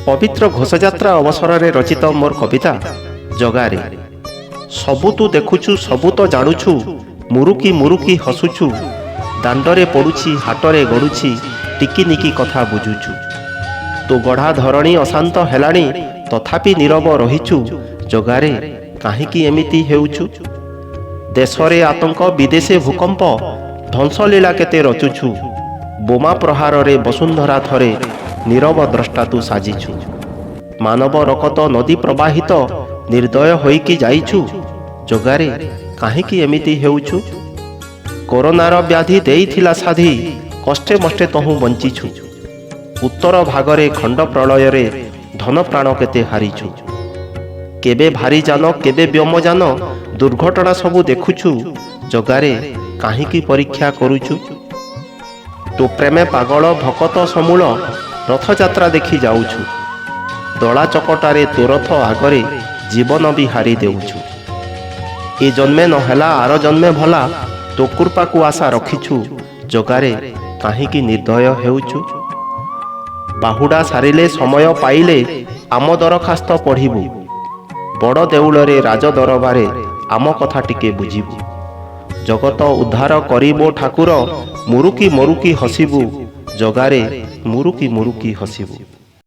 पवित्र घोषयात्रा अवसर में रचित मोर कविता जगारे। सबु तू देखुछु सबु तो जानुछु, मुरुकी मुरुकी हसुछु, दांडरे पड़ुछि हाटरे गड़ुछि, टिकी निकी कथा बुझुछु। तू गढ़ा धरणी अशांत हेलाणी, तथापि नीरव रहिछु, जगारे काहिकी एमिति हेउछु। देशरे आतंक विदेशे भूकंप, ध्वंसलीला केते रचुछु, बोमा प्रहार रे वसुंधरा थरे नीरव द्रष्टा तू साजिछु। मानव रकत नदी प्रवाहित निर्दय होइकी जाइछु, जगारे काहिकी एमिति हेउछु। कोरोनार व्याधि देइथिला साधी, कष्टे मष्टे तहु बंचिछु। उत्तर भागरे खंड प्रलय रे धन प्राण केते हारिछु। केबे भारी जान केबे व्योमजान, दुर्घटना सबु देखुछु, जगारे काहिकी परीक्षा करुछु। तू प्रेमे पागल भकत समूल, रथयात्रा देखि जाउछु। दला चकटारे तोर रथ आगरे जीवन भी हारी देउछु। ए जन्मे नहेला आर जन्मे भला, तो कृपा को आशा रखिछु, जगारे काहिकी निर्दय हेउछु। बाहुडा सारिले समय पाइले आम दरखास्त पढ़िबु, बड़ देउलरे राज दरबारे आम कथा टिके बुझिबु। जगत उद्धार करिबो ठाकुर, मुरुकी मुरुकी हसिबु, जगारे मुरुकी मुरुकी हसिबु।